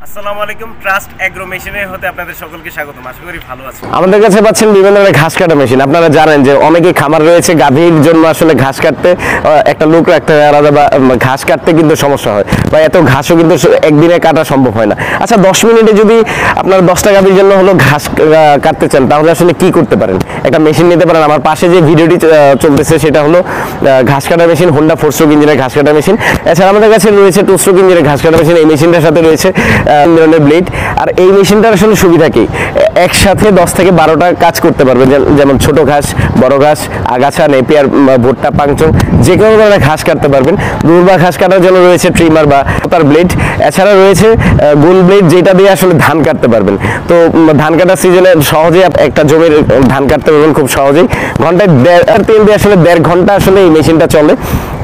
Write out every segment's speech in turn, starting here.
আসসালামু আলাইকুম, trust agro মেশিনে হতে আপনাদের সকলকে স্বাগতম। আশা করি ভালো আছেন। আমাদের কাছে পাচ্ছেন বিভিন্ন ধরনের ঘাস কাটা মেশিন। আপনারা জানেন যে অনেকেই খামার রয়েছে, গাভীর জন্য আসলে ঘাস কাটতে একটা লোক রাখতে হয় আলাদা, বা ঘাস কাটতে কিন্তু সমস্যা হয়, বা এত ঘাসও কিন্তু একদিনে কাটা সম্ভব হয় না। আচ্ছা, 10 মিনিটে যদি আপনার 10টা গাভীর জন্য হলো ঘাস কাটতে চান, তাহলে আসলে কি করতে পারেন? একটা মেশিন নিতে পারেন। আমার পাশে যে ভিডিওটি চলতেছে সেটা হলো ঘাস কাটা মেশিন, হোন্ডা 4 স্ট্রোক ইঞ্জিনের ঘাস কাটা মেশিন। এছাড়া আমাদের কাছে রয়েছে 2 স্ট্রোক ইঞ্জিনের ঘাস কাটা মেশিন। এই মেশিনটার সাথে রয়েছে ধরনের ব্লেড। আর এই মেশিনটার আসলে সুবিধা কি, একসাথে 10 থেকে 12টা কাজ করতে পারবে। যেমন ছোট ঘাস, বড় ঘাস, আগাছা, নেপিয়ার, ভুট্টা, পাংচং, যে কোনো ধরনের ঘাস কাটতে পারবেন। দূর্বা ঘাস কাটার জন্য রয়েছে ট্রিমার বা তার ব্লেড। এছাড়া রয়েছে গোল ব্লেড, যেটা দিয়ে আসলে ধান কাটতে পারবেন। তো ধান কাটার সিজনে সহজেই একটা জমির ধান কাটতে পারবেন খুব সহজেই। ঘন্টায় তেল দিয়ে আসলে 1.5 ঘন্টা আসলে এই মেশিনটা চলে।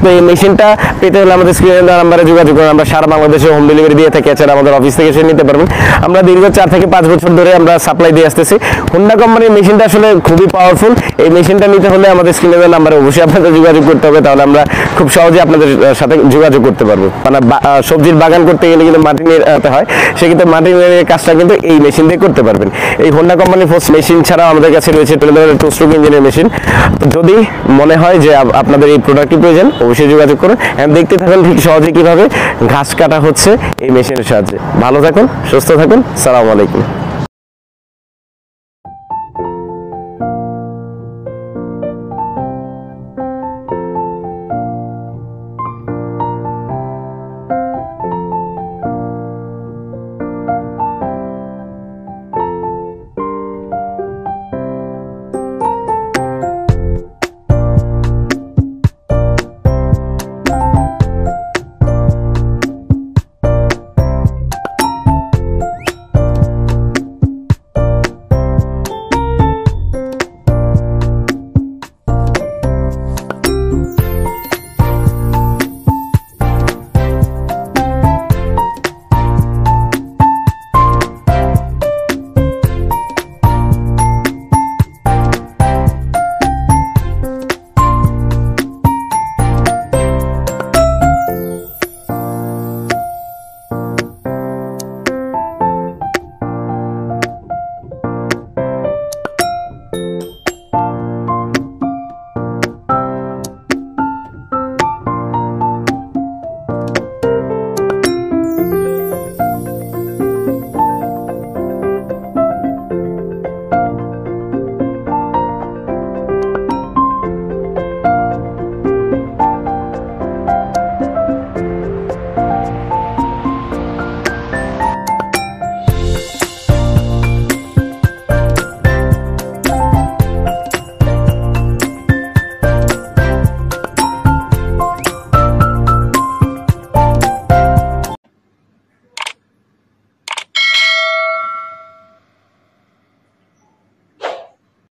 তো এই মেশিনটা পেতে হলে আমাদের স্ক্রিনের নাম্বারে যোগাযোগ করুন। আমরা সারা বাংলাদেশে হোম ডেলিভারি দিয়ে থাকি। এছাড়া আমাদের অফিস থেকে এসে নিতে পারবেন। আমরা দীর্ঘ 4 থেকে 5 বছর ধরে আমরা সাপ্লাই দিয়ে আসতেছি। হোন্ডা কোম্পানির মেশিনটা আসলে খুবই পাওয়ারফুল। এই মেশিনটা নিতে হলে আমাদের স্ক্রিনের নাম্বারে অবশ্যই আপনাদের যোগাযোগ করতে হবে, তাহলে আমরা খুব সহজে আপনাদের সাথে যোগাযোগ করতে পারবো। মানে সবজির বাগান করতে গেলে কিন্তু মাটি নিতে হয়, সেক্ষেত্রে মাটি নিয়ে কাজটা কিন্তু এই মেশিন দিয়ে করতে পারবেন। এই হোন্ডা কোম্পানির ফোর্স মেশিন ছাড়াও আমাদের কাছে রয়েছে 2 স্ট্রোক ইঞ্জিনের মেশিন। যদি মনে হয় যে আপনাদের এই প্রোডাক্টটি প্রয়োজন, অবশ্যই যোগাযোগ করুন। দেখতে থাকুন ঠিক সহজে কিভাবে ঘাস কাটা হচ্ছে এই মেশিনের সাহায্যে। ভালো থাকুন, সুস্থ থাকুন। আসসালামু আলাইকুম।